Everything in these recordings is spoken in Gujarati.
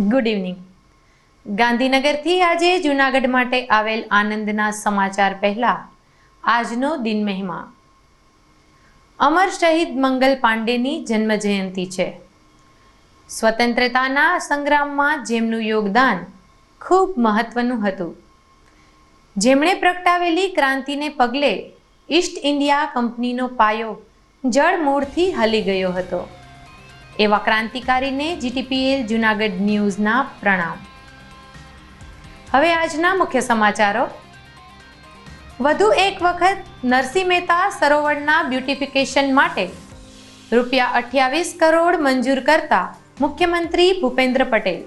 Good evening. ગાંધીનગરથી આજે જૂનાગઢ માટે આવેલ આનંદના સમાચાર પહેલા આજનો દિન મહિમા. અમર શહીદ મંગલ પાંડેની જન્મ જયંતિ છે. સ્વતંત્રતાના સંગ્રામમાં જેમનું યોગદાન ખૂબ મહત્વનું હતું, જેમણે પ્રગટાવેલી ક્રાંતિને પગલે ઈસ્ટ ઇન્ડિયા કંપનીનો પાયો જળમૂળથી હલી ગયો હતો. એવા ક્રાંતિકારીને જીટીપીએલ જૂનાગઢ ન્યૂઝના પ્રણામ. હવે આજના મુખ્ય સમાચારો. વધુ એક વખત નરસિંહ મહેતા સરોવરના બ્યુટિફિકેશન માટે ₹28 કરોડ મંજૂર કરતા મુખ્યમંત્રી ભૂપેન્દ્ર પટેલ.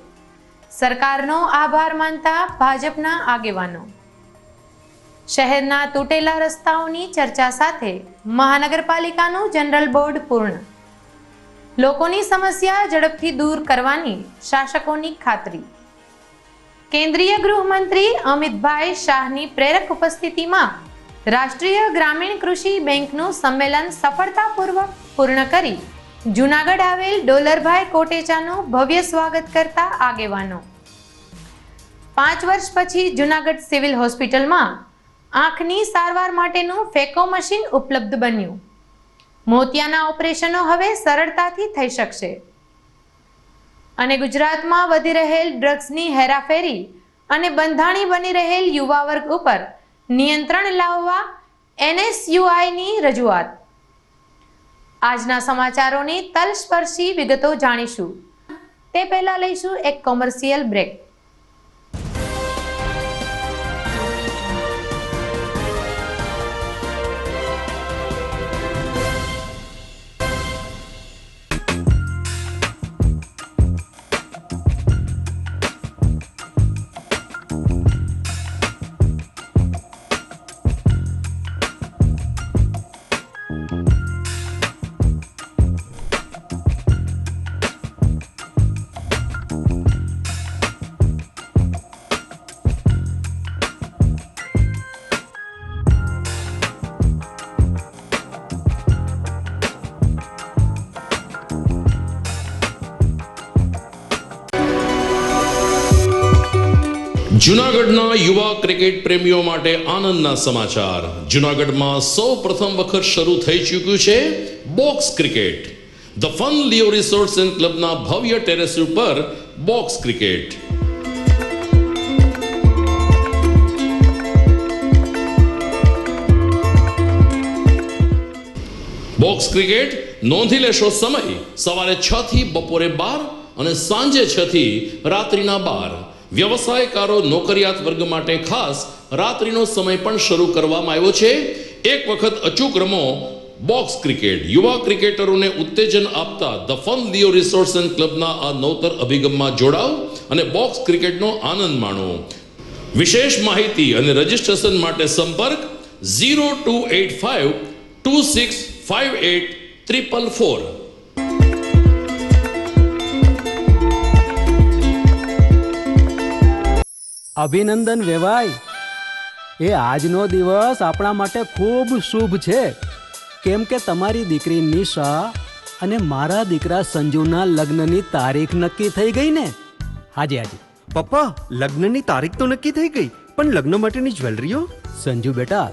સરકારનો આભાર માનતા ભાજપના આગેવાનો. શહેરના તૂટેલા રસ્તાઓની ચર્ચા સાથે મહાનગરપાલિકાનું જનરલ બોર્ડ પૂર્ણ. લોકોની સમસ્યા ઝડપથી દૂર કરવાની શાસકોની ખાતરી. કેન્દ્રીય ગૃહમંત્રી અમિતભાઈ શાહની પ્રેરક ઉપસ્થિતિમાં રાષ્ટ્રીય ગ્રામીણ કૃષિ બેંકનું સંમેલન સફળતાપૂર્વક પૂર્ણ કરી જૂનાગઢ આવેલ ડોલરભાઈ કોટેચાનું ભવ્ય સ્વાગત કરતા આગેવાનો. 5 વર્ષ પછી જૂનાગઢ સિવિલ હોસ્પિટલમાં આંખની સારવાર માટેનું ફેકો મશીન ઉપલબ્ધ બન્યું. મોતિયાના ઓપરેશનો હવે સરળતાથી થઈ શકશે. અને ગુજરાતમાં વધી રહેલ ડ્રગ્સની હેરાફેરી અને બંધાણી બની રહેલ યુવા વર્ગ ઉપર નિયંત્રણ લાવવા NSUIની રજૂઆત. આજના સમાચારોની તલસ્પર્શી વિગતો જાણીશું. તે પહેલા લઈશું એક કોમર્શિયલ બ્રેક. જૂનાગઢના યુવા ક્રિકેટ પ્રેમીઓ માટે આનંદના સમાચાર. જૂનાગઢમાં સૌ પ્રથમ વખત શરૂ થઈ ચૂક્યું છે box cricket. The fun Leo resorts and ક્લબના ભવ્ય ટેરેસ ઉપર બોક્સ ક્રિકેટ. બોક્સ ક્રિકેટ નોંધી લેશો સમય સવારે 6 થી બપોરે 12 અને સાંજે 6 થી રાત્રિના 12. વ્યવસાયકારો નોકરિયાત વર્ગ માટે ખાસ રાત્રિનો સમય પણ શરૂ કરવામાં આવ્યો છે. એક વખત અચૂક રમો બોક્સ ક્રિકેટ. યુવા ક્રિકેટરોને ઉત્તેજન આપતા the fun Leo resorts and ક્લબના આ નવતર અભિગમમાં જોડાઓ અને બોક્સ ક્રિકેટનો આનંદ માણો. વિશેષ માહિતી અને રજીસ્ટ્રેશન માટે સંપર્ક 0285 2658 444. અભિનંદન વેવાય. એ આજનો દિવસ આપણા માટે ખૂબ શુભ છે, કેમ કે તમારી દીકરી નિશા અને મારા દીકરા સંજુના લગ્નની તારીખ નક્કી થઈ ગઈ ને. હાજી. પપ્પા, લગ્નની તારીખ તો નક્કી થઈ ગઈ, પણ લગ્ન માટેની જ્વેલરીઓ? સંજુ બેટા,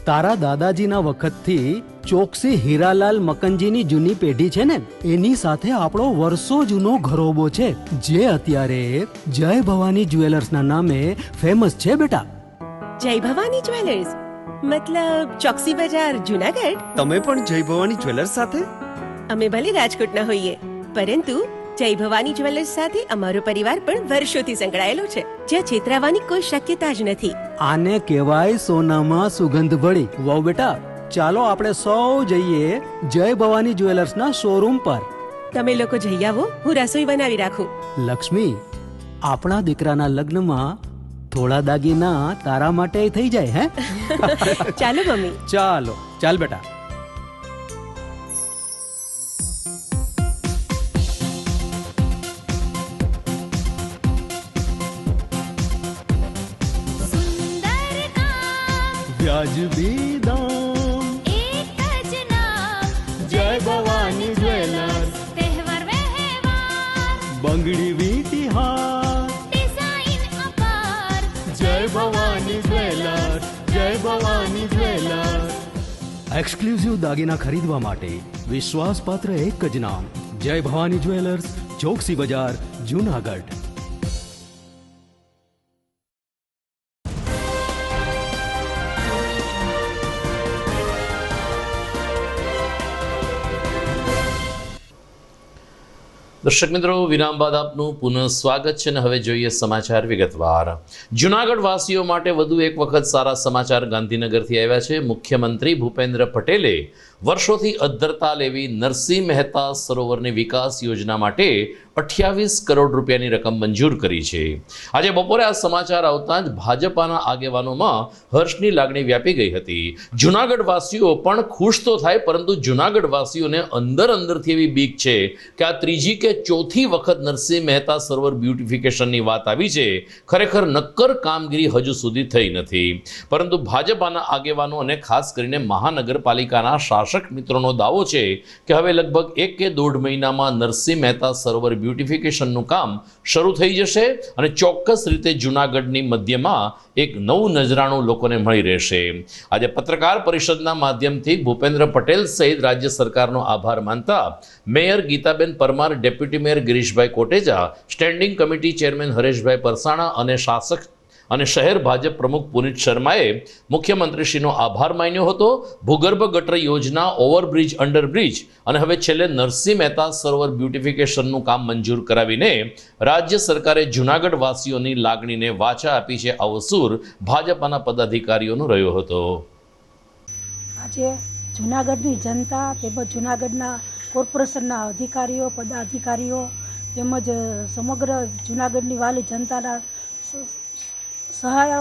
તારા દાદાજીના વખતથી ચોકસી હીરાલાલ મકનજીની જૂની પેઢી છે ને, એની સાથે આપણો વર્ષો જૂનો ઘરોબો છે, જે અત્યારે જય ભવાની જ્વેલર્સના નામે ફેમસ છે બેટા. જય ભવાની જ્વેલર્સ મતલબ ચોકસી બજાર જૂનાગઢ? તમે પણ જય ભવાની જ્વેલર્સ સાથે? અમે ભલે રાજકોટના હોઈએ, પરંતુ જય ભવાની જ્વેલર્સ સાથે અમારો પરિવાર પણ વર્ષોથી સંકળાયેલો છે, જ્યાં છેતરાવાની કોઈ શક્યતા જ નથી. આને કહેવાય સોનામાં સુગંધ ભળી. વાવ બેટા, ચાલો આપણે સૌ જઈએ જય ભવાની જ્વેલર્સના શોરૂમ પર. તમે લોકો જઈ આવો, હું રસોઈ બનાવી રાખું. લક્ષ્મી, આપણા દીકરાના લગ્નમાં થોડા દાગીના તારા માટે થઈ જાય. હે ચાલો મમ્મી. ચાલ બેટા. વ્યાજબી દામ, એક જ નામ, જય ભવાની જ્વેલર્સ. તહેવાર વ્યવહાર બંગડી વીટી એક્સક્લુઝિવ દાગીના ખરીદવા માટે વિશ્વાસપાત્ર એક જ નામ, જય ભવાની જ્વેલર્સ, ચોકસી બજાર, જૂનાગઢ. દર્શક મિત્રો, વિરામ બાદ આપનું પુનઃ સ્વાગત છે અને હવે જોઈએ સમાચાર વિગતવાર. જૂનાગઢ વાસીઓ માટે વધુ એક વખત સારા સમાચાર ગાંધીનગરથી આવ્યા છે. મુખ્યમંત્રી ભૂપેન્દ્ર પટેલે વર્ષોથી અધ્ધરતા લેવી નરસિંહ મહેતા સરોવરની વિકાસ યોજના માટે 28 કરોડ રૂપિયાની રકમ મંજૂર કરી છે. આજે બપોરે આ સમાચાર આવતા જ ભાજપાના આગેવાનોમાં હર્ષની લાગણી વ્યાપી ગઈ હતી. જૂનાગઢ વાસીઓ પણ ખુશ તો થાય, પરંતુ જૂનાગઢ વાસીઓને અંદરથી એવી બીક છે કે આ ત્રીજી કે ચોથી વખત નરસિંહ મહેતા સરોવર બ્યુટિફિકેશનની વાત આવી છે. ખરેખર નક્કર કામગીરી હજુ સુધી થઈ નથી. પરંતુ ભાજપાના આગેવાનો અને ખાસ કરીને મહાનગરપાલિકાના શાસક મિત્રોનો દાવો છે કે હવે લગભગ 1 કે 1.5 મહિનામાં નરસિંહ મહેતા સરોવર બ્યુટિફિકેશનનું કામ શરૂ થઈ જશે અને ચોક્કસ રીતે જૂનાગઢની મધ્યમાં એક નવું નજરાણું લોકોને મળી રહેશે. આજે પત્રકાર પરિષદના માધ્યમથી ભૂપેન્દ્ર પટેલ સહિત રાજ્ય સરકારનો આભાર માનતા mayor Gitaben Parmar, deputy mayor Girishbhai Kotecha, standing committee chairman Hareshbhai Parsana અને શાસક અને શહેર ભાજપ પ્રમુખ પુનિત શર્માએ મુખ્યમંત્રીશ્રીનો આભાર માન્યો હતો. ભૂગર્ભ ગટર યોજના, ઓવરબ્રિજ, અંડરબ્રિજ અને હવે છેલ્લે નરસિંહ મહેતા સરોવર બ્યુટિફિકેશનનું કામ મંજૂર કરાવીને રાજ્ય સરકારે જૂનાગઢ વાસીઓની લાગણીને વાચા આપી છે. આવો સૂર ભાજપાના પદાધિકારીઓનો રહ્યો હતો. આજે જૂનાગઢની જનતા તેમજ જૂનાગઢના કોર્પોરેશનના અધિકારીઓ, પદાધિકારીઓ તેમજ સમગ્ર જૂનાગઢની વાલી જનતાના સહાય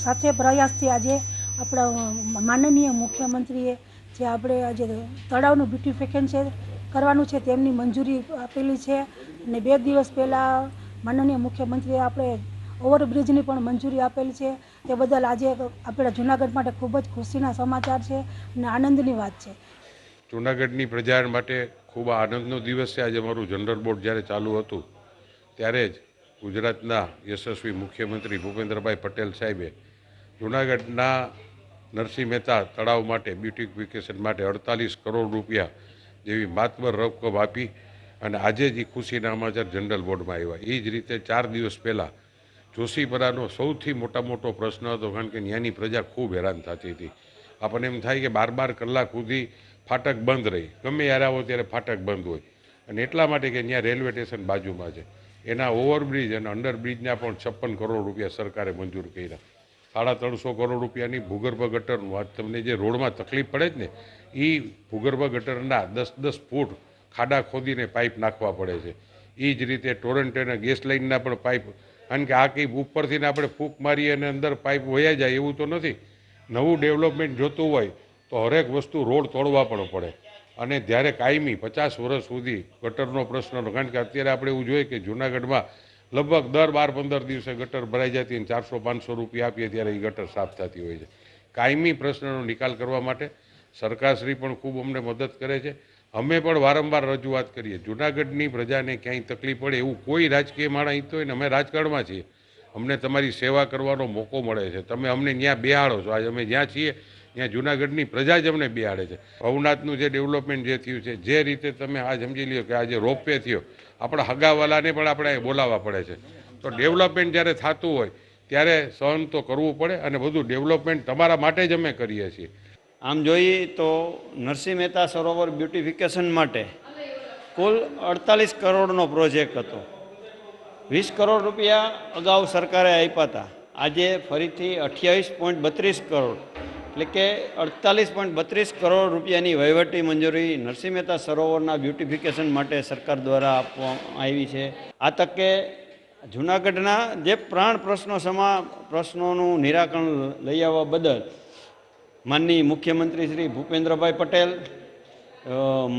સાથે પ્રયાસથી આજે આપણા માનનીય મુખ્યમંત્રીએ જે આપણે આજે તળાવનું બ્યુટિફિકેશન કરવાનું છે તેમની મંજૂરી આપેલી છે. અને 2 દિવસ પહેલાં માનનીય મુખ્યમંત્રીએ આપણે ઓવરબ્રિજની પણ મંજૂરી આપેલી છે. તે બદલ આજે આપણા જૂનાગઢ માટે ખૂબ જ ખુશીના સમાચાર છે અને આનંદની વાત છે. જૂનાગઢની પ્રજા માટે ખૂબ આનંદનો દિવસ છે. આજે અમારું જનરલ બોર્ડ જ્યારે ચાલુ હતું ત્યારે જ ગુજરાતના યશસ્વી મુખ્યમંત્રી ભૂપેન્દ્રભાઈ પટેલ સાહેબે જૂનાગઢના નરસિંહ મહેતા તળાવ માટે બ્યુટિફિકેશન માટે 48 કરોડ રૂપિયા જેવી માતબર રકમ આપી અને આજે જ એ ખુશીના સમાચાર જનરલ બોર્ડમાં આવ્યા. એ જ રીતે 4 દિવસ પહેલાં જોશીપરાનો સૌથી મોટો પ્રશ્ન હતો, કારણ કે ત્યાંની પ્રજા ખૂબ હેરાન થતી હતી. આપણને એમ થાય કે 12 કલાક સુધી ફાટક બંધ રહી, ગમે યારે આવો ત્યારે ફાટક બંધ હોય. અને એટલા માટે કે ત્યાં રેલવે સ્ટેશન બાજુમાં છે. એના ઓવરબ્રિજ અને અંડરબ્રિજના પણ 56 કરોડ રૂપિયા સરકારે મંજૂર કર્યા. 350 કરોડ રૂપિયાની ભૂગર્ભ ગટરનું, આ તમને જે રોડમાં તકલીફ પડે છે ને, એ ભૂગર્ભ ગટરના 10-10 ફૂટ ખાડા ખોદીને પાઇપ નાખવા પડે છે. એ જ રીતે ટોરન્ટ અને ગેસ લાઇનના પણ પાઇપ, કારણ કે આ કંઈ ઉપરથી આપણે ફૂંક મારીએ અને અંદર પાઇપ વયા જાય એવું તો નથી. નવું ડેવલપમેન્ટ જોતું હોય તો હરેક વસ્તુ રોડ તોડવા પણ પડે. અને જ્યારે કાયમી 50 વર્ષ સુધી ગટરનો પ્રશ્ન, કારણ કે અત્યારે આપણે એવું જોઈએ કે જૂનાગઢમાં લગભગ દર 12-15 દિવસે ગટર ભરાઈ જતી અને 400-500 રૂપિયા આપીએ ત્યારે એ ગટર સાફ થતી હોય છે. કાયમી પ્રશ્નનો નિકાલ કરવા માટે સરકારશ્રી પણ ખૂબ અમને મદદ કરે છે. અમે પણ વારંવાર રજૂઆત કરીએ. જૂનાગઢની પ્રજાને ક્યાંય તકલીફ પડે એવું કોઈ રાજકીય માણસ ઈચ્છતો હોય ને, અમે રાજકારણમાં છીએ, અમને તમારી સેવા કરવાનો મોકો મળે છે. તમે અમને ત્યાં બેહાડો છો. આજે અમે જ્યાં છીએ ત્યાં જૂનાગઢની પ્રજા જ અમને બેહાડે છે. ભવનાથનું જે ડેવલપમેન્ટ જે થયું છે, જે રીતે તમે આ સમજી લ્યો કે આજે રોપવે થયો, આપણા હગાવાલાને પણ આપણે બોલાવવા પડે છે. તો ડેવલપમેન્ટ જ્યારે થતું હોય ત્યારે સહન તો કરવું પડે અને બધું ડેવલપમેન્ટ તમારા માટે જ અમે કરીએ છીએ. આમ જોઈએ તો નરસિંહ મહેતા સરોવર બ્યુટિફિકેશન માટે કુલ 48 કરોડનો પ્રોજેક્ટ હતો. 20 કરોડ રૂપિયા અગાઉ સરકારે આપ્યા હતા. આજે ફરીથી 28.32 કરોડ એટલે કે 48.32 કરોડ રૂપિયાની વહીવટી મંજૂરી નરસિંહ મહેતા સરોવરના બ્યુટિફિકેશન માટે સરકાર દ્વારા આપવામાં આવી છે. આ તકે જૂનાગઢના જે પ્રાણ પ્રશ્નોનું નિરાકરણ લઈ આવવા બદલ માનનીય મુખ્યમંત્રી શ્રી ભૂપેન્દ્રભાઈ પટેલ,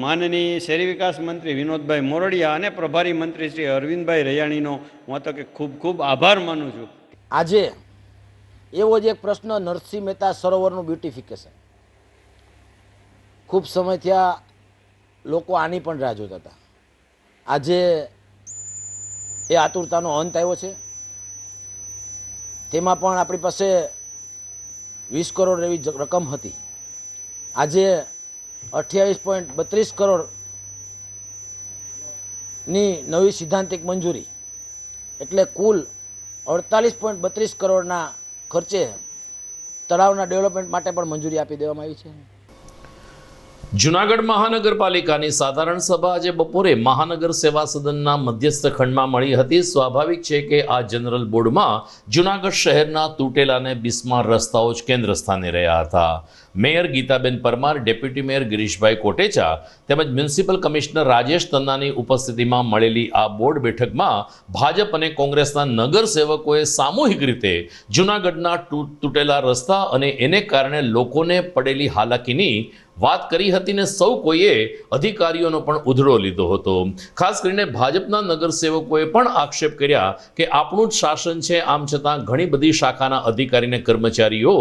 માનનીય શહેરી વિકાસ મંત્રી વિનોદભાઈ મોરડિયા અને પ્રભારી મંત્રી શ્રી અરવિંદભાઈ રૈયાણીનો હું તો કે ખૂબ ખૂબ આભાર માનું છું. આજે એવો જ એક પ્રશ્ન, નરસિંહ મહેતા સરોવરનું બ્યુટિફિકેશન. ખૂબ સમય થયા લોકો આની પણ રાહ જોતા હતા. આજે એ આતુરતાનો અંત આવ્યો છે. તેમાં પણ આપણી પાસે 20 કરોડ એવી રકમ હતી. આજે 28.32 કરોડની નવી સિદ્ધાંતિક મંજૂરી એટલે કુલ 48.32 કરોડના ખર્ચે તળાવના ડેવલપમેન્ટ માટે પણ મંજૂરી આપી દેવામાં આવી છે. જૂનાગઢ મહાનગરપાલિકાની સાધારણ સભા આજે બપોરે મહાનગર સેવા સદનના મધ્યસ્થ ખંડમાં મળી હતી. સ્વાભાવિક છે કે આ જનરલ બોર્ડમાં જૂનાગઢ શહેરના તૂટેલા અને બિસ્માર રસ્તાઓ જ કેન્દ્ર સ્થાને રહ્યા હતા. Mayor Gitaben Parmar, deputy mayor Girishbhai Kotecha તેમજ મ્યુનિસિપલ કમિશનર રાજેશ તન્નાની ઉપસ્થિતિમાં મળેલી આ બોર્ડ બેઠકમાં ભાજપ અને કોંગ્રેસના નગરસેવકોએ સામૂહિક રીતે જૂનાગઢના તૂટેલા રસ્તા અને એને કારણે લોકોને પડેલી હાલાકીની વાત કરી હતી ને સૌ કોઈએ અધિકારીઓનો પણ ઉધડો લીધો હતો. ખાસ કરીને ભાજપના નગરસેવકોએ પણ આક્ષેપ કર્યા કે આપણું જ શાસન છે, આમ છતાં ઘણી બધી શાખાના અધિકારીને કર્મચારીઓ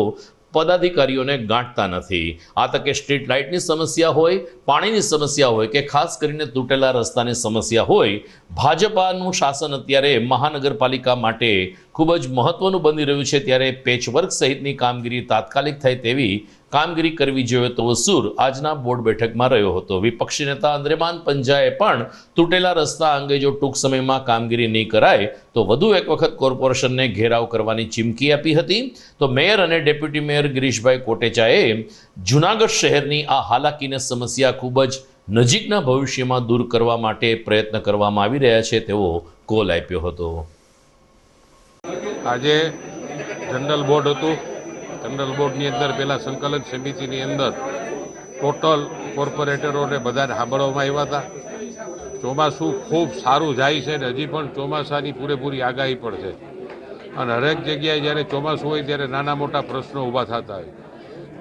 પદાધિકારીઓને ગાંઠતા નથી. આ તકે સ્ટ્રીટ લાઇટની સમસ્યા હોય, પાણીની સમસ્યા હોય કે ખાસ કરીને તૂટેલા રસ્તાની સમસ્યા હોય, ભાજપાનું શાસન અત્યારે મહાનગરપાલિકા માટે ખૂબ જ મહત્વનું બની રહ્યું છે. ત્યારે પેચવર્ક સહિતની કામગીરી તાત્કાલિક થાય તેવી કામગીરી કરવી જોઈએ તો સૂર આજના બોર્ડ બેઠકમાં રહ્યો હતો. વિપક્ષી નેતા અંદ્રેમાન પંજાએ પણ તૂટેલા રસ્તા અંગે જો ટૂંક સમયમાં કામગીરી નહીં કરાય તો વધુ એક વખત કોર્પોરેશનને ઘેરાવ કરવાની ચીમકી આપી હતી. તો મેયર અને ડેપ્યુટી મેયર ગિરીશભાઈ કોટેચાએ જૂનાગઢ શહેરની આ હાલાકીને સમસ્યા ખૂબ જ નજીકના ભવિષ્યમાં દૂર કરવા માટે પ્રયત્ન કરવામાં આવી રહ્યા છે તેવો કોલ આપ્યો હતો. આજે જનરલ બોર્ડ હતું. જનરલ બોર્ડની અંદર પહેલાં સંકલન સમિતિની અંદર ટોટલ કોર્પોરેટરોને બધાને સાંભળવામાં આવ્યા હતા. ચોમાસું ખૂબ સારું જાય છે ને હજી પણ ચોમાસાની પૂરેપૂરી આગાહી પણ છે અને હરેક જગ્યાએ જ્યારે ચોમાસું હોય ત્યારે નાના મોટા પ્રશ્નો ઊભા થતા હોય.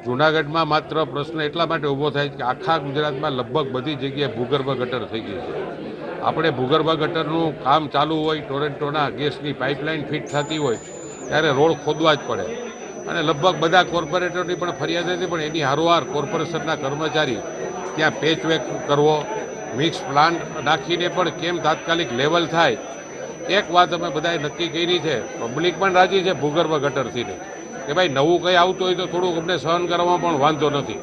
જૂનાગઢમાં માત્ર પ્રશ્ન એટલા માટે ઊભો થાય કે આખા ગુજરાતમાં લગભગ બધી જગ્યાએ ભૂગર્ભ ગટર થઈ ગઈ છે. આપણે ભૂગર્ભ ગટરનું કામ ચાલુ હોય, ટોરેન્ટોના ગેસની પાઇપલાઇન ફિટ થતી હોય ત્યારે રોડ ખોદવા જ પડે અને લગભગ બધા કોર્પોરેટરની પણ ફરિયાદ હતી. પણ એની હારોહાર કોર્પોરેશનના કર્મચારી ત્યાં પેચવેક કરવો, મિક્સ પ્લાન્ટ નાખીને પણ કેમ તાત્કાલિક લેવલ થાય. એક વાત અમે બધાએ નક્કી કરી છે, પબ્લિક પણ રાજી છે ભૂગર્ભ ગટરથી કે ભાઈ નવું કંઈ આવતું હોય તો થોડુંક અમને સહન કરવામાં પણ વાંધો નથી.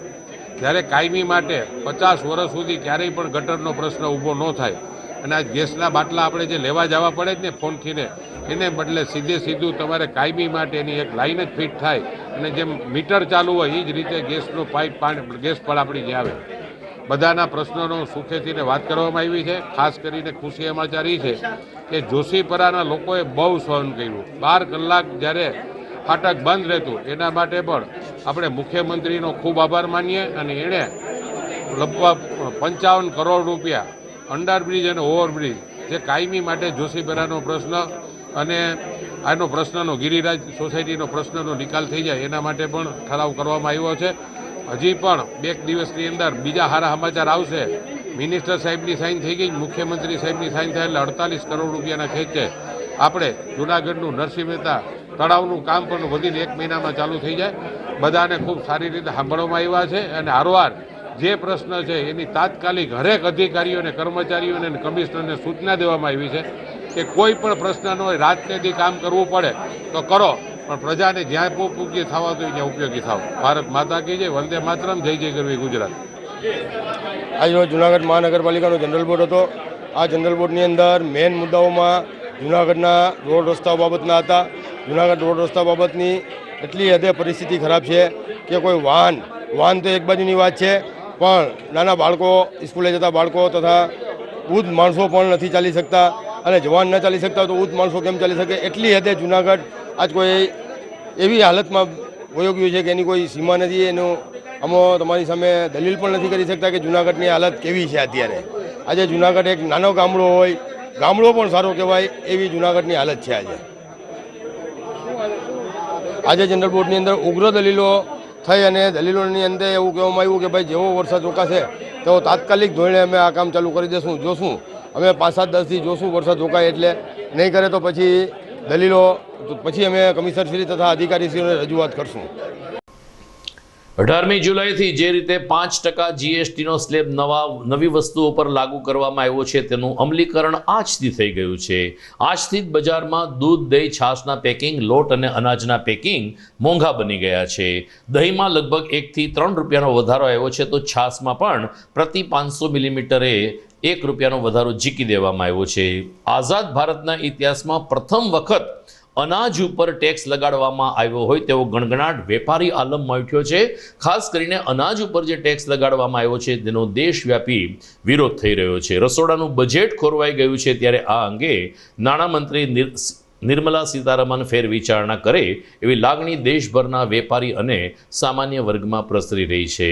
જ્યારે કાયમી માટે 50 વર્ષ સુધી ક્યારેય પણ ગટરનો પ્રશ્ન ઊભો ન થાય અને આ ગેસના બાટલા આપણે જે લેવા જવા પડે જ ને ફોનથી ને એને બદલે સીધું તમારે કાયમી માટે એની એક લાઈન જ ફિટ થાય અને જેમ મીટર ચાલુ હોય એ જ રીતે ગેસનો પાઇપ ગેસ પણ આપણી જે આવે બધાના પ્રશ્નોનો સુખેથીને વાત કરવામાં આવી છે. ખાસ કરીને ખુશી સમાચાર એ છે કે જોશીપરાના લોકોએ બહુ સહન કર્યું. 12 કલાક જ્યારે ફાટક બંધ રહેતું એના માટે પણ આપણે મુખ્યમંત્રીનો ખૂબ આભાર માનીએ અને એણે લગભગ 55 કરોડ રૂપિયા અંડરબ્રિજ અને ઓવરબ્રિજ જે કાયમી માટે જોશીપરાનો પ્રશ્ન અને આનો પ્રશ્નનો ગિરિરાજ સોસાયટીનો પ્રશ્નનો નિકાલ થઈ જાય એના માટે પણ ઠરાવ કરવામાં આવ્યો છે. હજી પણ 2 દિવસની અંદર બીજા સારા સમાચાર આવશે. મિનિસ્ટર સાહેબની સાઇન થઈ ગઈ, મુખ્યમંત્રી સાહેબની સાઇન થાય એટલે 48 કરોડ રૂપિયાના ખેંચે આપણે જૂનાગઢનું નરસિંહ મહેતા તળાવનું કામ પણ વધીને 1 મહિનામાં ચાલુ થઈ જાય. બધાને ખૂબ સારી રીતે સાંભળવામાં આવ્યા છે અને હારવાર જે પ્રશ્ન છે એની તાત્કાલિક હરેક અધિકારીઓને, કર્મચારીઓને અને કમિશનરને સૂચના દેવામાં આવી છે કે કોઈ પણ પ્રશ્ન ન હોય, રાતને દી કામ કરવું પડે તો કરો, પણ પ્રજાને જ્યાં ઉપયોગી થવા તો ત્યાં ઉપયોગી થાવ. ભારત માતા કી જય, વંદે માતરમ, જય જય ગરવી ગુજરાત. આજરોજ જૂનાગઢ મહાનગરપાલિકાનો જનરલ બોર્ડ હતો. આ જનરલ બોર્ડની અંદર મેઇન મુદ્દાઓમાં જૂનાગઢના રોડ રસ્તાઓ બાબતના હતા. જૂનાગઢ રોડ રસ્તા બાબતની એટલી હદે પરિસ્થિતિ ખરાબ છે કે કોઈ વાહન તો એક બાજુની વાત છે, પણ નાના બાળકો, સ્કૂલે જતા બાળકો તથા વૃદ્ધ માણસો પણ નથી ચાલી શકતા અને જવાન ન ચાલી શકતા તો વૃદ્ધ માણસો કેમ ચાલી શકે. એટલી હદે જૂનાગઢ આજ કોઈ એવી હાલતમાં વયો ગયું છે કે એની કોઈ સીમા નથી. એનું અમે તમારી સામે દલીલ પણ નથી કરી શકતા કે જૂનાગઢની હાલત કેવી છે અત્યારે. આજે જૂનાગઢ એક નાનો ગામડો હોય, ગામડો પણ સારો કહેવાય એવી જૂનાગઢની હાલત છે. આજે જનરલ બોર્ડની અંદર ઉગ્ર દલીલો થઈ અને દલીલોની અંદર એવું કહેવામાં આવ્યું કે ભાઈ જેવો વરસાદ રોકાશે તો તાત્કાલિક ધોરણે અમે આ કામ ચાલુ કરી દઈશું. જોશું અમે 5-7 દિવસથી જોશું વરસાદ રોકાય એટલે, નહીં કરે તો પછી દલીલો પછી અમે કમિશનરશ્રી તથા અધિકારીશ્રીઓને રજૂઆત કરશું. 18મી જુલાઈથી જે રીતે 5% જીએસટીનો સ્લેબ નવી વસ્તુઓ પર લાગુ કરવામાં આવ્યો છે તેનું અમલીકરણ આજથી થઈ ગયું છે. આજથી જ બજારમાં દૂધ, દહીં, છાશના પેકિંગ, લોટ અને અનાજના પેકિંગ મોંઘા બની ગયા છે. દહીંમાં લગભગ 1 થી 3 રૂપિયાનો વધારો આવ્યો છે તો છાશમાં પણ પ્રતિ 500 મિલીમીટરે 1 રૂપિયાનો વધારો ઝીકી દેવામાં આવ્યો છે. આઝાદ ભારતના ઇતિહાસમાં પ્રથમ વખત અનાજ ઉપર ટેક્સ લગાડવામાં આવ્યો હોય તેવો ગણગણાટ વેપારી આલમમાં ઉઠ્યો છે. ખાસ કરીને અનાજ ઉપર જે ટેક્સ લગાડવામાં આવ્યો છે તેનો દેશવ્યાપી વિરોધ થઈ રહ્યો છે. રસોડાનું બજેટ ખોરવાઈ ગયું છે ત્યારે આ અંગે નાણામંત્રી નિર્મલા સીતારમણ ફેર વિચારણા કરે એવી લાગણી દેશભરના વેપારી અને સામાન્ય વર્ગમાં પ્રસરી રહી છે.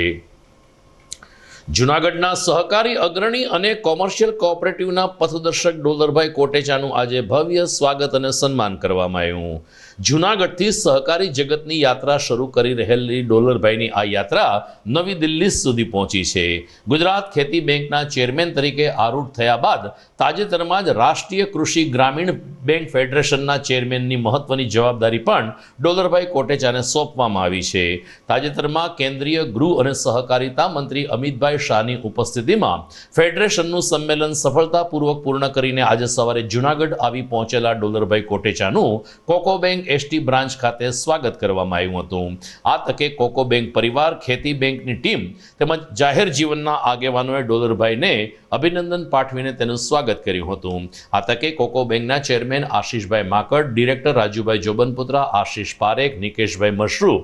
જૂનાગઢના સહકારી અગ્રણી અને કોમર્શિયલ કોઓપરેટિવના પથદર્શક ડોલરભાઈ કોટેચાનું આજે ભવ્ય સ્વાગત અને સન્માન કરવામાં આવ્યું. જૂનાગઢથી સહકારી જગતની યાત્રા શરૂ કરી રહેલી ડોલરભાઈની આ યાત્રા નવી દિલ્હી સુધી પહોંચી છે. ગુજરાત ખેતી બેંકના ચેરમેન તરીકે આરૂઢ થયા બાદ તાજેતરમાં જ રાષ્ટ્રીય કૃષિ ગ્રામીણ બેંક ફેડરેશનના ચેરમેનની મહત્વની જવાબદારી પણ ડોલરભાઈ કોટેચાને સોંપવામાં આવી છે. તાજેતરમાં કેન્દ્રીય ગૃહ અને સહકારિતા મંત્રી અમિતભાઈ શાહની ઉપસ્થિતિમાં ફેડરેશનનું સંમેલન સફળતાપૂર્વક પૂર્ણ કરીને આજે સવારે જૂનાગઢ આવી પહોંચેલા ડોલરભાઈ કોટેચાનું કોકો બેંક એસટી બ્રાન્ચ ખાતે સ્વાગત કરવામાં આવ્યું હતું. આ તકે કોકો બેંક પરિવાર, ખેતી બેંકની ટીમ તેમજ જાહેર જીવનના આગેવાનોએ ડોલરભાઈને અભિનંદન પાઠવીને તેનું સ્વાગત કર્યું હતું. આ તકે કોકો બેંકના ચેરમેન આશીષભાઈ માકડ, ડિરેક્ટર રાજુભાઈ જોબનપુત્રા, આશીષ પારેખ, નિકેશભાઈ મશરૂ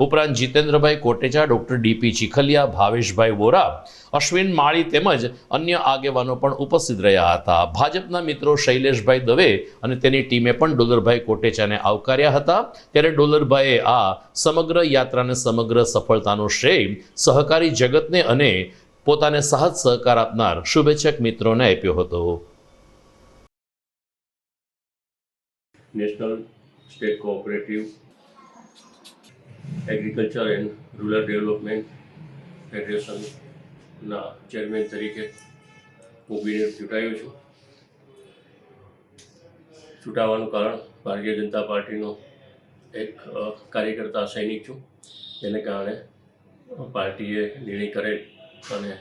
ઉપરાંત જીતેન્દ્રભાઈ કોટેચા, ડોક્ટર ડીપી ચીખલિયા, ભાવેશભાઈ વોરા, અશ્વિન માળી તેમજ અન્ય આગેવાનો પણ ઉપસ્થિત રહ્યા હતા. ભાજપના મિત્રો શૈલેષભાઈ દવે અને તેની ટીમે પણ ડોલરભાઈ કોટેચાને આવકાર્યા હતા. ત્યારે ડોલરભાઈએ આ સમગ્ર યાત્રાને સમગ્ર સફળતાનો શ્રેય સહકારી જગતને અને પોતાને સાહસ સહકાર આપનાર શુભેચ્છક મિત્રોને આપ્યો હતો. National state cooperative agriculture and rural development ફેડરેશનના ચેરમેન તરીકે હું બિનર ચૂંટાયો છું. ચૂંટાવાનું કારણ ભારતીય જનતા પાર્ટીનો એક કાર્યકર્તા સૈનિક છું. તેને કારણે પાર્ટીએ નિર્ણય કરેલ અને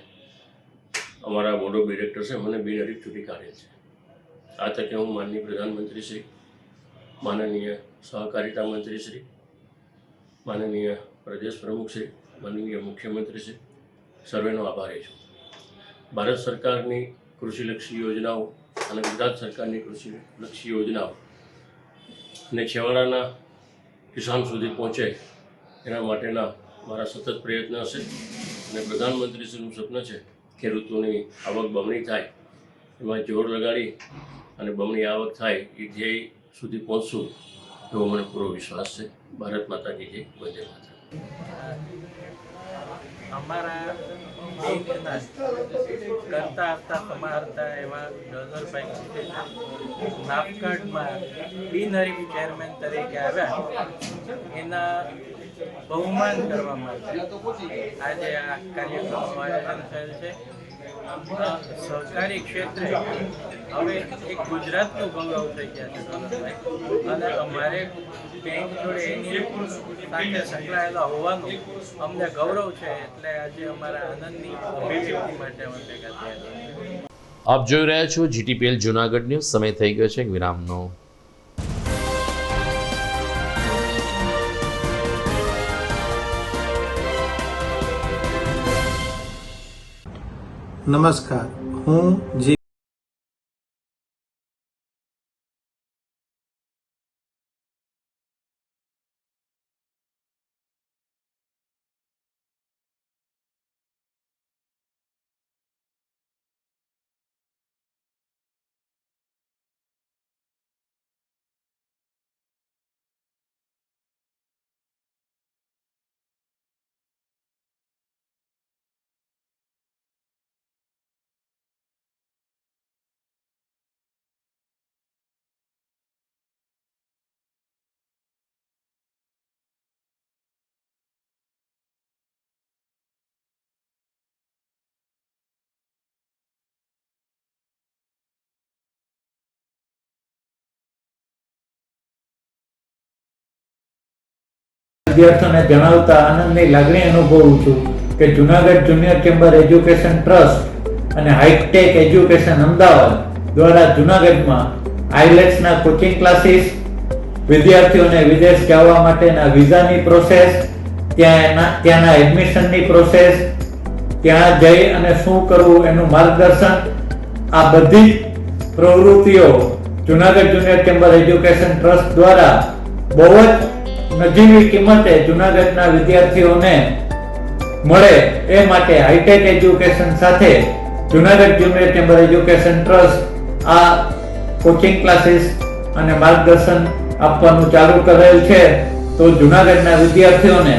અમારા બોર્ડ ઓફ ડિરેક્ટર્સે મને બિનહરીફ ચૂંટી કાઢેલ છે. આ તકે હું માનનીય પ્રધાનમંત્રી શ્રી, માનનીય સહકારિતા મંત્રી શ્રી, માનનીય પ્રદેશ પ્રમુખ શ્રી, માનનીય મુખ્યમંત્રી શ્રી સર્વેનો આભારી છું. ભારત સરકારની કૃષિલક્ષી યોજનાઓ અને ગુજરાત સરકારની કૃષિલક્ષી યોજનાઓ ને છેવાડાના કિસાન સુધી પહોંચે એના માટેના મારા સતત પ્રયત્ન હશે. અને પ્રધાનમંત્રીશ્રીનું સપન છે ખેડૂતોની આવક બમણી થાય, એમાં જોર લગાડી અને બમણી આવક થાય એ ધ્યેય સુધી પહોંચશું એવો મને પૂરો વિશ્વાસ છે. ભારત માતા કી જય, વંદે માતરમ. અમારા બેંકના કરતા હતા સમારતા એવા ડોલરભાઈ નાફકાર્ડમાં બિનહરીફ ચેરમેન તરીકે આવ્યા, એના બહુમાન કરવા માટે આજે આ કાર્યક્રમનું આયોજન થયેલ છે. સહકારી ક્ષેત્રે હવે એક ગુજરાતનું ગૌરવ થઈ ગયા છે ડોલરભાઈ, અને અમારે બેંક જોડે એની સાથે સંકળાયેલા હોવાનું અમને ગૌરવ છે. એટલે આજે અમારા આનંદની અભિવ્યક્તિ માટે અમે ભેગા થયા છીએ. આપ જોઈ રહ્યા છો જીટીપીએલ જૂનાગઢ ન્યૂઝ. સમય થઈ ગયો છે વિરામનો. નમસ્કાર, હું જી વિદ્યાર્થીઓને જણાવતા આનંદની લાગણી અનુભવું છું કે Junagadh junior chamber education trust અને હાઈટેક એજ્યુકેશન અમદાવાદ દ્વારા જુનાગઢમાં આઈલેટ્સના કોચિંગ ક્લાસીસ, વિદ્યાર્થીઓને વિદેશ જવા માટેના વિઝાની પ્રોસેસ, ત્યાંના એડમિશનની પ્રોસેસ, ત્યાં જઈ અને શું કરવું એનું માર્ગદર્શન, આ બધી પ્રવૃત્તિઓ Junagadh junior chamber education trust દ્વારા બહુ જ નજીવી કિંમતે જુનાગઢના વિદ્યાર્થીઓને મળે એ માટે હાઈટેક એજ્યુકેશન સાથે Junagadh junior chamber education trust આ કોચિંગ ક્લાસીસ અને માર્ગદર્શન આપવાનું ચાલુ કરેલ છે. તો જુનાગઢના વિદ્યાર્થીઓને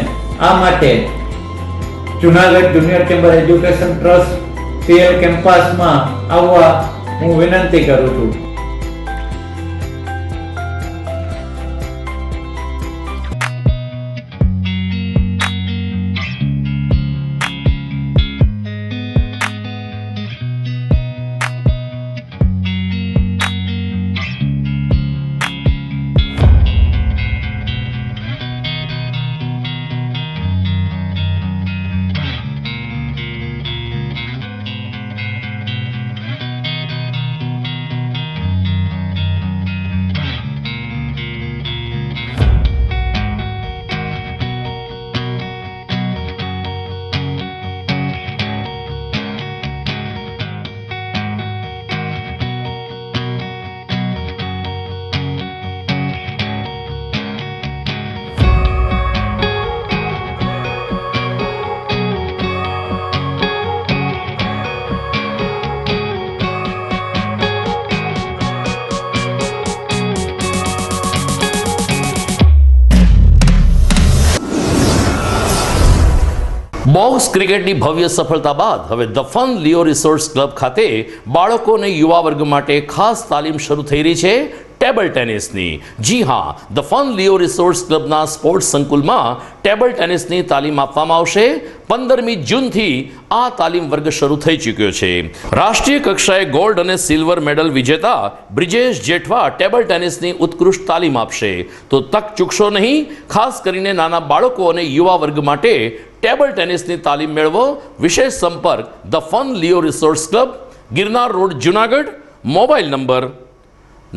આ માટે Junagadh junior chamber education trust CL કેમ્પસમાં આવવા હું વિનંતી કરું છું. બોક્સ ક્રિકેટની ભવ્ય સફળતા બાદ હવે the fun Leo resource club ખાતે બાળકો અને યુવા વર્ગ માટે ખાસ તાલીમ શરૂ થઈ રહી છે ટેબલ ટેનિસની. જી હા, ધ ફન લિયો રિસોર્સ ક્લબના સ્પોર્ટ્સ સંકુલમાં ટેબલ ટેનિસની તાલીમ આપવામાં આવશે. 15મી જૂનથી આ તાલીમ વર્ગ શરૂ થઈ ચૂક્યો છે. રાષ્ટ્રીય કક્ષાએ ગોલ્ડ અને સિલ્વર મેડલ વિજેતા બ્રિજેશ જેઠવા ટેબલ ટેનિસની ઉત્કૃષ્ટ તાલીમ આપશે. તો તક ચૂકશો નહીં. ખાસ કરીને નાના બાળકો અને યુવા વર્ગ માટે ટેબલ ટેનિસની તાલીમ મેળવો. વિશેષ સંપર્ક the fun Leo resource club, Girnar road, Junagadh. Mobile number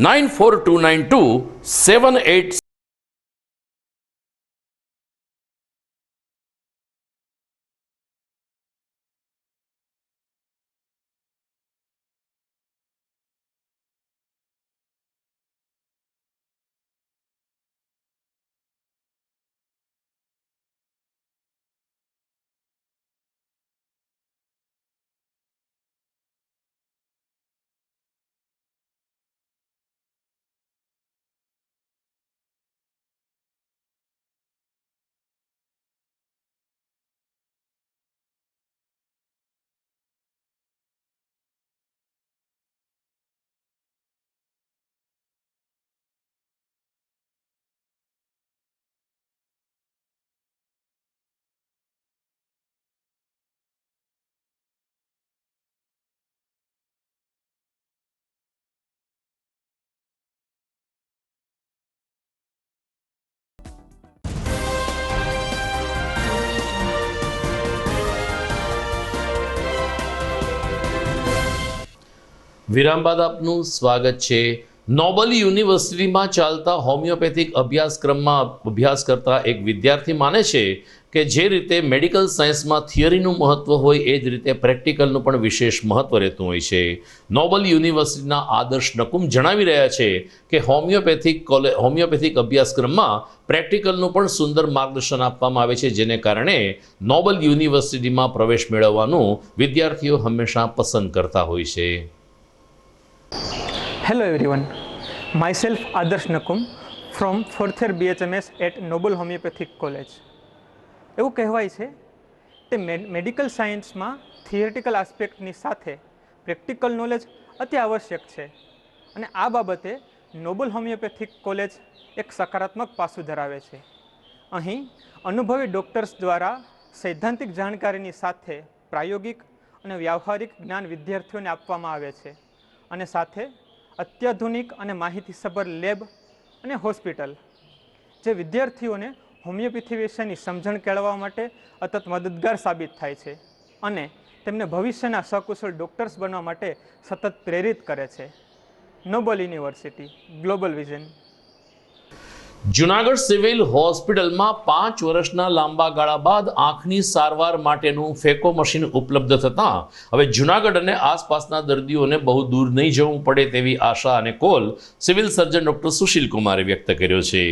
942927 વિરામ બાદ આપનું સ્વાગત છે. નોબલ યુનિવર્સિટીમાં ચાલતા હોમિયોપેથિક અભ્યાસક્રમમાં અભ્યાસ કરતા એક વિદ્યાર્થી માને છે કે જે રીતે મેડિકલ સાયન્સમાં થિયરીનું મહત્વ હોય એ જ રીતે પ્રેક્ટિકલનું પણ વિશેષ મહત્વ રહેતું હોય છે. નોબલ યુનિવર્સિટીના આદર્શ નકુમ જણાવી રહ્યા છે કે હોમિયોપેથિક અભ્યાસક્રમમાં પ્રેક્ટિકલનું પણ સુંદર માર્ગદર્શન આપવામાં આવે છે, જેને કારણે નોબલ યુનિવર્સિટીમાં પ્રવેશ મેળવવાનું વિદ્યાર્થીઓ હંમેશા પસંદ કરતા હોય છે. Hello everyone, myself Adarsh Nakum from 4th year BHMS at Noble Homeopathic College. એવું કહેવાય છે કે મેડિકલ સાયન્સમાં થિયરિટિકલ આસ્પેક્ટની સાથે પ્રેક્ટિકલ નોલેજ અતિ આવશ્યક છે અને આ બાબતે નોબલ હોમિયોપેથિક કોલેજ એક સકારાત્મક પાસું ધરાવે છે. અહીં અનુભવી ડૉક્ટર્સ દ્વારા સૈદ્ધાંતિક જાણકારીની સાથે પ્રાયોગિક અને વ્યાવહારિક જ્ઞાન વિદ્યાર્થીઓને આપવામાં આવે છે અને સાથે અત્યાધુનિક અને માહિતીસભર લેબ અને હોસ્પિટલ જે વિદ્યાર્થીઓને હોમિયોપેથી વિશેની સમજણ કેળવવા માટે અતત મદદગાર સાબિત થાય છે અને તેમને ભવિષ્યના સકુશળ ડૉક્ટર્સ બનવા માટે સતત પ્રેરિત કરે છે. Noble university, global vision. Junagadh civil હોસ્પિટલમાં 5 વર્ષના લાંબા ગાળા બાદ આંખની સારવાર માટેનું ફેકો મશીન ઉપલબ્ધ થતાં હવે જુનાગઢ અને આસપાસના દર્દીઓને બહુ દૂર નહીં જવું પડે તેવી આશા અને call civil surgeon doctor Sushil કુમારે વ્યક્ત કર્યો છે.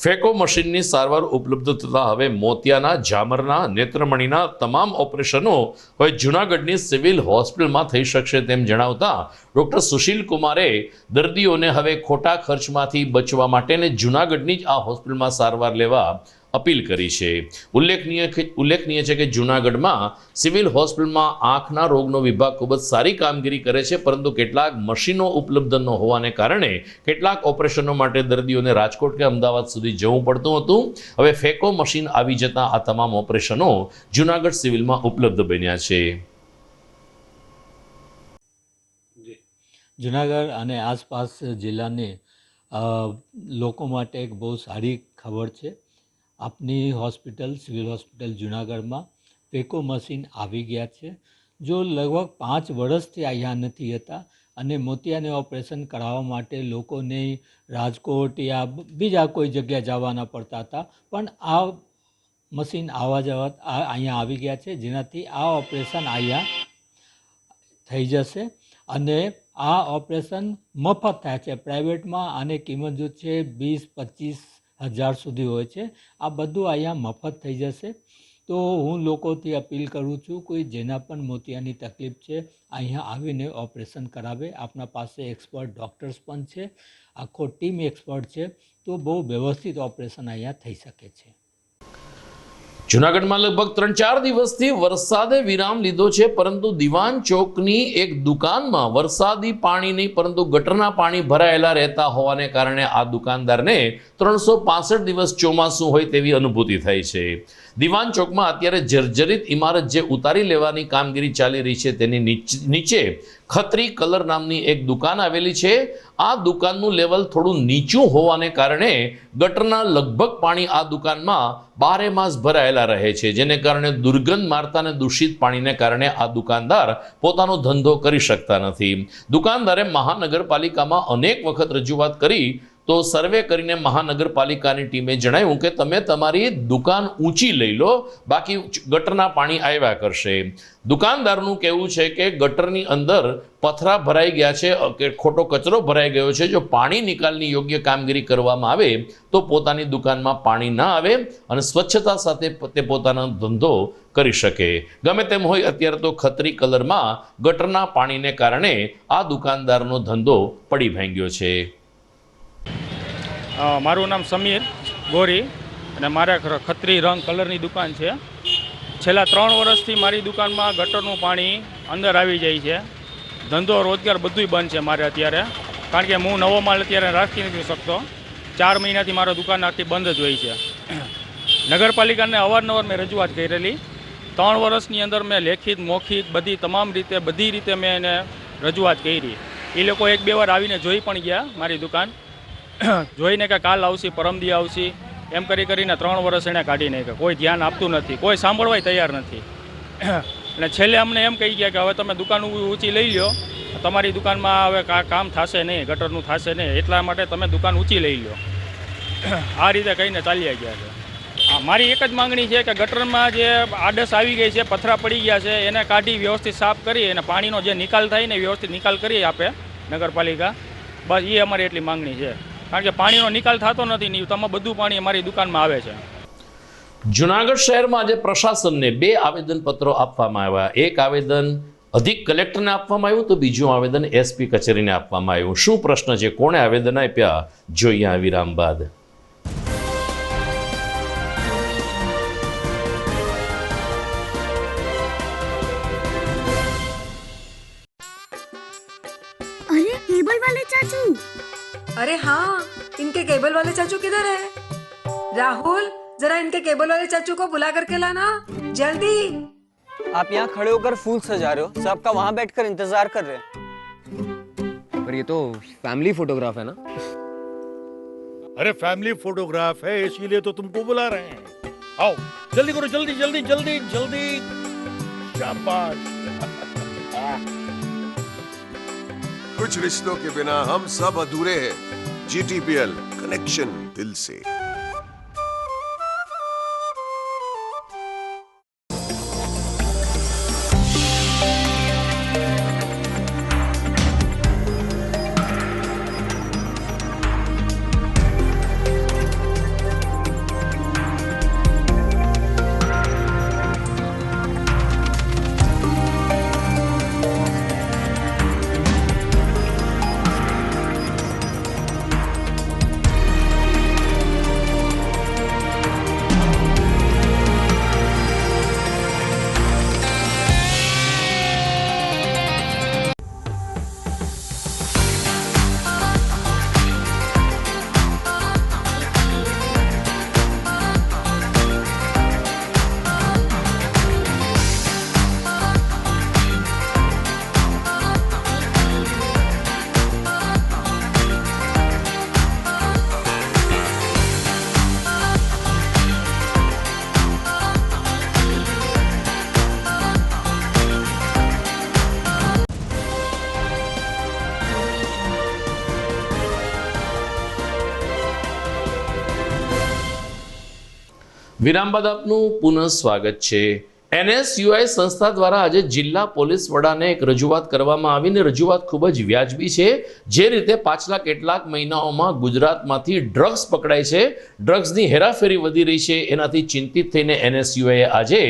ફેકો મશીનની સારવાર ઉપલબ્ધ થતાં હવે મોતિયાના, ઝામરના, નેત્રમણીના તમામ ઓપરેશનો હવે જુનાગઢની સિવિલ હોસ્પિટલમાં થઈ શકશે તેમ જણાવતા ડોક્ટર સુશીલ કુમારે દર્દીઓને હવે ખોટા ખર્ચમાંથી બચવા માટે જુનાગઢની આ હોસ્પિટલમાં સારવાર લેવા અપીલ કરી છે. ઉલ્લેખનીય છે કે જૂનાગઢમાં સિવિલ હોસ્પિટલમાં આંખના રોગનો વિભાગ ખૂબ જ સારી કામગીરી કરે છે, પરંતુ કેટલાક મશીનો ઉપલબ્ધ ન હોવાને કારણે કેટલાક ઓપરેશનો માટે દર્દીઓને રાજકોટ કે અમદાવાદ સુધી જવું પડતું હતું. હવે ફેકો મશીન આવી જતાં આ તમામ ઓપરેશનો જૂનાગઢ સિવિલમાં ઉપલબ્ધ બન્યા છે. જુનાગઢ અને આસપાસ જિલ્લાની લોકો માટે એક બહુ સારી ખબર છે. આપની હોસ્પિટલ, સિવિલ હોસ્પિટલ જુનાગઢમાં ફેકો મશીન આવી ગયા છે. જો લગભગ 5 વર્ષથી અહીંયા નથી હતા અને મોતિયાને ઓપરેશન કરાવવા માટે લોકોને રાજકોટ યા બીજા કોઈ જગ્યાએ જવાના પડતા હતા, પણ આ મશીન અહીંયા આવી ગયા છે, જેનાથી આ ઓપરેશન અહીંયા થઈ જશે અને આ ઓપરેશન મફત થાય છે. પ્રાઇવેટમાં આની કિંમત જો છે 20-25 હજાર સુધી હોય છે. આ બધું અહીંયા મફત થઈ જશે. તો હું લોકોથી અપીલ કરું છું, કોઈ જેના પણ મોતિયાની તકલીફ છે અહીંયા આવીને ઓપરેશન કરાવે. આપણા પાસે એક્સપર્ટ ડૉક્ટર્સ પણ છે, આખો ટીમ એક્સપર્ટ છે, તો બહુ વ્યવસ્થિત ઓપરેશન અહીંયા થઈ શકે છે. જૂનાગઢમાં લગભગ 3-4 દિવસથી વરસાદે વિરામ લીધો છે, પરંતુ દિવાન ચોકની એક દુકાનમાં વરસાદી પાણી નહીં પરંતુ ગટરના પાણી ભરાયેલા રહેતા હોવાને કારણે આ દુકાનદારને 365 દિવસ ચોમાસું હોય તેવી અનુભૂતિ થઈ છે. દિવાન ચોકમાં અત્યારે જર્જરિત ઇમારત જે ઉતારી લેવાની કામગીરી ચાલી રહી છે તેની નીચે ખત્રી કલર નામની એક દુકાન આવેલી છે. આ દુકાનનું લેવલ થોડું નીચું હોવાને કારણે ગટરના લગભગ પાણી આ દુકાનમાં 12 માસ ભરાયેલા રહે છે, જેને કારણે દુર્ગંધ મારતા અને દૂષિત પાણીને કારણે આ દુકાનદાર પોતાનો ધંધો કરી શકતા નથી. દુકાનદારે મહાનગરપાલિકામાં અનેક વખત રજૂઆત કરી તો સર્વે કરીને મહાનગરપાલિકાની ટીમે જણાવ્યું કે તમે તમારી દુકાન ઊંચી લઈ લો, બાકી ગટરના પાણી આવ્યા કરશે. દુકાનદારનું કહેવું છે કે ગટરની અંદર પથરા ભરાઈ ગયા છે કે ખોટો કચરો ભરાઈ ગયો છે. જો પાણી નિકાલની યોગ્ય કામગીરી કરવામાં આવે તો પોતાની દુકાનમાં પાણી ના આવે અને સ્વચ્છતા સાથે તે પોતાનો ધંધો કરી શકે. ગમે તેમ હોય, અત્યારે તો ખત્રી કલરમાં ગટરના પાણીને કારણે આ દુકાનદારનો ધંધો પડી ભાંગ્યો છે. મારું નામ સમીર ગોરી અને મારા ખત્રી રંગ કલરની દુકાન છે. છેલ્લા 3 વર્ષથી મારી દુકાનમાં ગટરનું પાણી અંદર આવી જાય છે. ધંધો રોજગાર બધુંય બંધ છે મારે અત્યારે, કારણ કે હું નવો માલ અત્યારે રાખી નથી શકતો. 4 મહિનાથી મારો દુકાન આખી બંધ જ હોય છે. નગરપાલિકાને અવારનવાર મેં રજૂઆત કરેલી. 3 વર્ષની અંદર મેં લેખિત, મૌખિક બધી રીતે મેં એને રજૂઆત કરી. એ લોકો 1-2 વાર આવીને જોઈ પણ ગયા મારી દુકાન. જોઈને કે કાલ આવશે, પરમદી આવશે, એમ કરીને 3 વર્ષ એણે કાઢી નાખ્યા. કોઈ ધ્યાન આપતું નથી, કોઈ સાંભળવાય તૈયાર નથી. અને છેલ્લે અમને એમ કહી ગયા કે હવે તમે દુકાન ઊંચી લઈ લો, તમારી દુકાનમાં હવે કામ થશે નહીં, ગટરનું થશે નહીં, એટલા માટે તમે દુકાન ઊંચી લઈ લો. આ રીતે કહીને ચાલ્યા ગયા છે. મારી એક જ માંગણી છે કે ગટરમાં જે આડસ આવી ગઈ છે, પથરા પડી ગયા છે, એને કાઢી વ્યવસ્થિત સાફ કરી અને પાણીનો જે નિકાલ થાય ને વ્યવસ્થિત નિકાલ કરી આપે નગરપાલિકા. બસ એ અમારી એટલી માંગણી છે, કારણ કે પાણીનો નિકાલ થતો નથી ને તમે બધું પાણી અમારી દુકાનમાં આવે છે. જુનાગઢ શહેરમાં આજે પ્રશાસનને 2 આવેદનપત્રો આપવામાં આવ્યા. એક આવેદન અધિક કલેક્ટરને આપવામાં આવ્યું તો બીજું આવેદન એસપી કચેરીને આપવામાં આવ્યું. શું પ્રશ્ન છે, કોણે આવેદન આપ્યા, જોઈએ આ વિરામ બાદ. अरे केबल वाले चाचू, अरे हाँ, इनके केबल वाले चाचू किधर है? राहुल, जरा इनके केबल वाले चाचू को बुला करके लाना जल्दी. आप यहाँ खड़े होकर फूल सजा रहे हो, सबका वहाँ बैठकर इंतजार कर रहे हैं. पर ये तो फैमिली फोटोग्राफ है ना? अरे फैमिली फोटोग्राफ है इसीलिए तो तुमको बुला रहे हैं। आओ जल्दी करो, जल्दी जल्दी जल्दी जल्दी। शाबाश। कुछ रिश्तों के बिना हम सब अधूरे हैं। GTPL, कनेक्शन दिल से। વિરામ બાદ આપનું પુનઃ સ્વાગત છે। NSUI સંસ્થા દ્વારા આજે જિલ્લા પોલીસ વડાને એક રજૂઆત કરવામાં આવીને રજૂઆત ખૂબ જ વ્યાજબી છે। જે રીતે પાછલા કેટલાક મહિનાઓમાં ગુજરાતમાંથી ડ્રગ્સ પકડાય છે, ડ્રગ્સની હેરાફેરી વધી રહી છે, એનાથી ચિંતિત થઈને NSUIએ આજે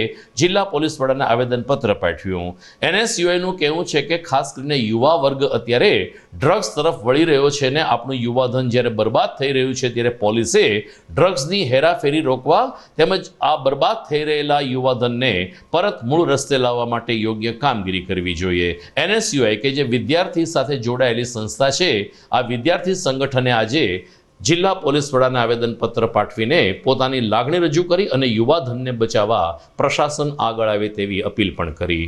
જિલ્લા પોલીસ વડાને આવેદનપત્ર પાઠવ્યું। NSUIનું કહેવું છે કે ખાસ કરીને યુવા વર્ગ અત્યારે ડ્રગ્સ તરફ વળી રહ્યો છે ને આપણું યુવાધન જ્યારે બરબાદ થઈ રહ્યું છે ત્યારે પોલીસે ડ્રગ્સની હેરાફેરી રોકવા તેમજ આ બરબાદ થઈ રહેલા યુવાધનને પરત મૂળ રસ્તે લાવવા માટે યોગ્ય કામગીરી કરવી જોઈએ। NSUI કે જે વિદ્યાર્થી સાથે જોડાયેલી સંસ્થા છે, આ વિદ્યાર્થી સંગઠને આજે જિલ્લા પોલીસ વડાને આવેદનપત્ર પાઠવીને પોતાની લાગણી રજૂ કરી અને યુવાધનને બચાવવા પ્રશાસન આગળ આવે તેવી અપીલ પણ કરી।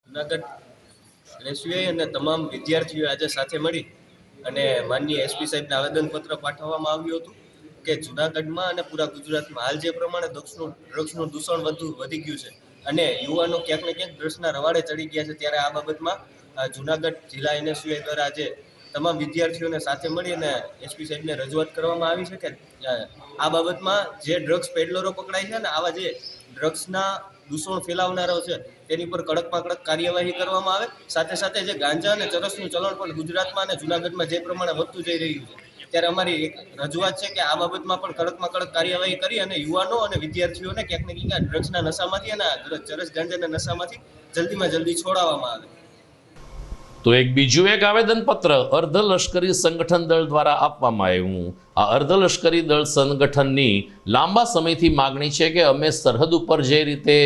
જૂનાગઢ NSUI અને તમામ વિદ્યાર્થીઓ આજે સાથે મળી અને માનનીય SP સાહેબને આવેદનપત્ર પાઠવવામાં આવ્યું હતું કે જૂનાગઢમાં અને પૂરા ગુજરાતમાં હાલ જે પ્રમાણે ડ્રગ્સનું દૂષણ વધી ગયું છે અને યુવાનો ક્યાંક ને ક્યાંક ડ્રગ્સના રવાડે ચડી ગયા છે, ત્યારે આ બાબતમાં જૂનાગઢ જિલ્લા NSUI દ્વારા આજે તમામ વિદ્યાર્થીઓને સાથે મળી અને SP સાહેબને રજૂઆત કરવામાં આવી છે કે આ બાબતમાં જે ડ્રગ્સ પેડલરો પકડાય છે ને આવા જે ડ્રગ્સના દૂષણ ફેલાવનારો છે તેની પર કડકમાં કડક કાર્યવાહી કરવામાં આવે। સાથે સાથે જે ગાંજા અને ચરસનું ચલણ પણ ગુજરાતમાં અને જૂનાગઢમાં જે પ્રમાણે વધતું જઈ રહ્યું છે, ત્યારે અમારી એક રજૂઆત છે કે આ બાબતમાં પણ કડકમાં કડક કાર્યવાહી કરી અને યુવાનો અને વિદ્યાર્થીઓને ક્યાંક ને ક્યાંક ડ્રગ્સના નશામાંથી અને ચરસ ગાંજાના નશામાંથી જલ્દીમાં જલ્દી છોડાવવામાં આવે। તો એક બીજું એક આવેદનપત્ર અર્ધ લશ્કરી સંગઠન દળ દ્વારા આપવામાં આવ્યું। આ અર્ધ લશ્કરી દળ સંગઠનની લાંબા સમયથી માગણી છે કે અમે સરહદ ઉપર જે રીતે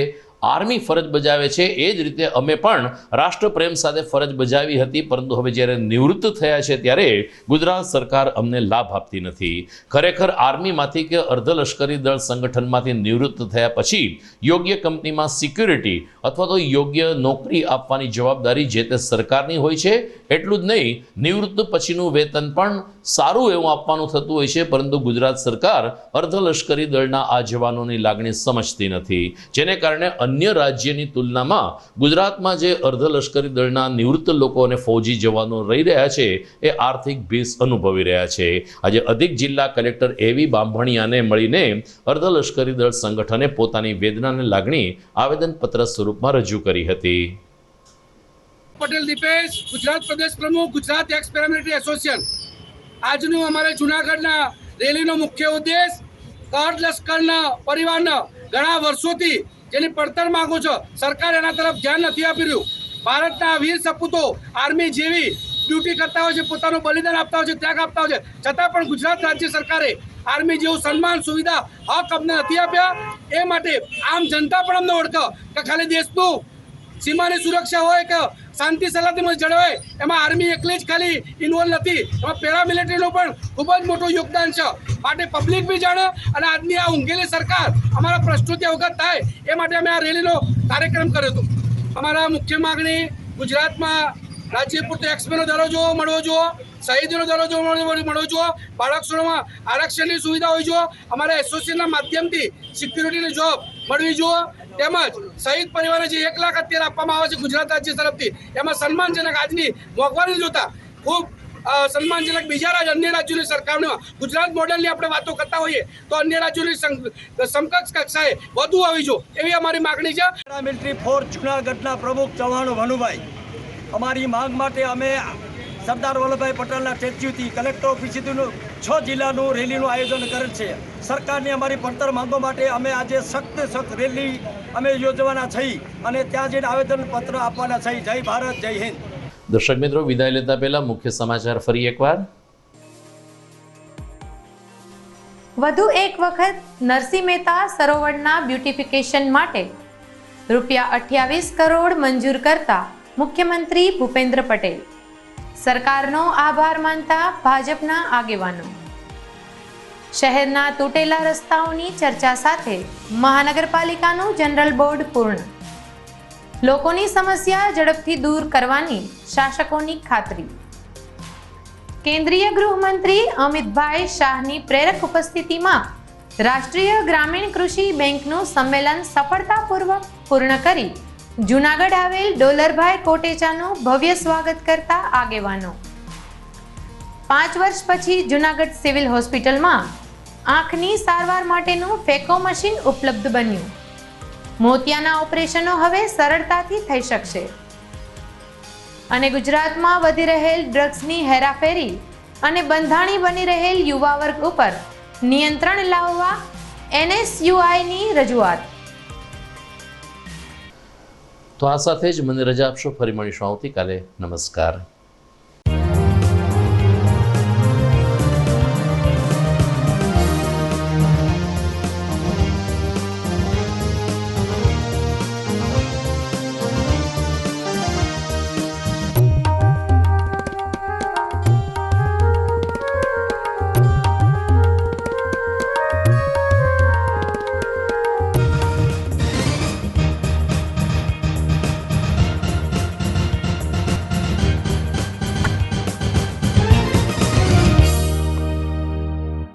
આર્મી ફરજ બજાવે છે એ જ રીતે અમે પણ રાષ્ટ્રપ્રેમ સાથે ફરજ બજાવી હતી, પરંતુ હવે જ્યારે નિવૃત્ત થયા છે ત્યારે ગુજરાત સરકાર અમને લાભ આપતી નથી। ખરેખર આર્મીમાંથી કે અર્ધ લશ્કરી દળ સંગઠનમાંથી નિવૃત્ત થયા પછી યોગ્ય કંપનીમાં સિક્યુરિટી અથવા તો યોગ્ય નોકરી આપવાની જવાબદારી જે તે સરકારની હોય છે। એટલું જ નહીં, નિવૃત્ત પછીનું વેતન પણ સારું એવું આપવાનું થતું હોય છે, પરંતુ ગુજરાત સરકાર અર્ધ લશ્કરી દળના આ જવાનોની લાગણી સમજતી નથી, જેને કારણે અન્ય રાજ્યની તુલનામાં ગુજરાતમાં જે અર્ધ લશ્કરી દળના નિવૃત્ત લોકો અને ફૌજી જવાનો રહી રહ્યા છે એ આર્થિક ભીસ અનુભવી રહ્યા છે। આજે અધિક જિલ્લા કલેક્ટર AV બાંભણિયાને મળીને અર્ધ લશ્કરી દળ સંગઠને પોતાની વેદનાને લાગણી આવેદનપત્ર સ્વરૂપમાં રજૂ કરી હતી। પટેલ દીપેશ, ગુજરાત પ્રદેશ પ્રમુખ, ગુજરાત એક્સ પેરામિલિટરી એસોસિએશન। આજનું અમારે જૂનાગઢના રેલીનો મુખ્ય ઉદ્દેશ અર્ધ લશ્કરના પરિવારના ઘણા વર્ષોથી જેની પડતર માંગો છો, સરકાર એના તરફ ધ્યાન નથી આપી રહ્યું। ભારતના વીર સપૂતો આર્મી જેવી ડ્યુટી કરતા હોય છે, પોતાનું બલિદાન આપતા હોય છે, ત્યાગ આપતા હોય છે, છતાં પણ ગુજરાત રાજ્ય સરકારે આર્મી જેવું સન્માન, સુવિધા, હક અમને નથી આપ્યા। એ માટે આમ જનતા પણ અમને ઓળખે કે ખાલી દેશનું સીમાની સુરક્ષા હોય કે શાંતિ સલામતી જળવાય એમાં આર્મી એકલી જ ખાલી ઇન્વોલ્વ નથી, એમાં પેરામિલિટરીનું પણ ખૂબ જ મોટું યોગદાન છે। માટે પબ્લિક બી જાણે અને આજની આ ઊંઘેલી સરકાર અમારા પ્રશ્નોથી અવગત થાય એ માટે અમે આ રેલીનો કાર્યક્રમ કર્યો હતો। અમારા મુખ્ય માગણી ગુજરાતમાં રાજ્ય પૂરતો એક્સપીનો દરજ્જો મળવો જોઈએ, શહીદીનો દરજ્જો મળવો જોઈએ, બાળકોમાં આરક્ષણની સુવિધા હોવી જોઈએ, અમારા એસોસિએશનના માધ્યમથી સિક્યુરિટીની જોબ મળવી જોઈએ, તેમજ શહીદ પરિવારને જે 1 લાખ અત્યારે આપવામાં આવે છે ગુજરાત રાજ્ય તરફથી, એમાં સન્માનજનક આજની મોંઘવારી જોતા ખૂબ સન્માનજનક બીજા અન્ય રાજ્યોની સરકારમાં ગુજરાત મોડેલની આપણે વાતો કરતા હોઈએ તો અન્ય રાજ્યોની સમકક્ષ કક્ષાએ વધુ આવી જો એવી અમારી માગણી છે. પેરામિલિટરી ફોર્સ જૂનાગઢના પ્રમુખ ચૌહાણ ભનુભાઈ, અમારી માંગ માટે અમે સરદાર વલ્લભભાઈ પટેલના સ્ટેચ્યુથી કલેક્ટર ઓફિસ સુધીનું 6 જિલ્લાનું રેલીનું આયોજન કરેલ છે. સરકારની અમારી પડતર માંગો માટે અમે આજે સખ્ત રેલી અમે યોજવાના છીએ અને ત્યાં જઈને આવેદનપત્ર આપવાના છીએ. જય ભારત, જય હિન્દ. દર્શક મિત્રો, વિદાય લેતા પહેલા મુખ્ય સમાચાર ફરી એકવાર. વધુ એક વખત નરસિંહ મહેતા સરોવરના બ્યુટિફિકેશન માટે ₹28 કરોડ મંજૂર કરતા મુખ્યમંત્રી ભૂપેન્દ્ર પટેલ. સરકારનો આભાર માનતા ભાજપના આગેવાનો. શહેરના તૂટેલા રસ્તાઓની ચર્ચા સાથે મહાનગરપાલિકાનું જનરલ બોર્ડ પૂર્ણ. લોકોની સમસ્યા ઝડપથી દૂર કરવાની શાસકોની ખાતરી. કેન્દ્રીય ગૃહમંત્રી અમિતભાઈ શાહની પ્રેરક ઉપસ્થિતિમાં રાષ્ટ્રીય ગ્રામીણ કૃષિ બેંકનું સંમેલન સફળતાપૂર્વક પૂર્ણ કરી જૂનાગઢ આવેલ ડોલરભાઈ કોટેચાનું ભવ્ય સ્વાગત કરતા આગેવાનો. 5 વર્ષ પછી જૂનાગઢ સિવિલ હોસ્પિટલમાં આંખની સારવાર માટેનું ફેકો મશીન ઉપલબ્ધ બન્યું. મોતિયાના ઓપરેશનો હવે સરળતાથી થઈ શકશે. અને ગુજરાતમાં વધી રહેલ ડ્રગ્સની હેરાફેરી અને બંધાણી બની રહેલ યુવા વર્ગ ઉપર નિયંત્રણ લાવવા NSUIની રજૂઆત. તો આ સાથે જ મને રજા આપશો. ફરી મળીશું આવતીકાલે. નમસ્કાર.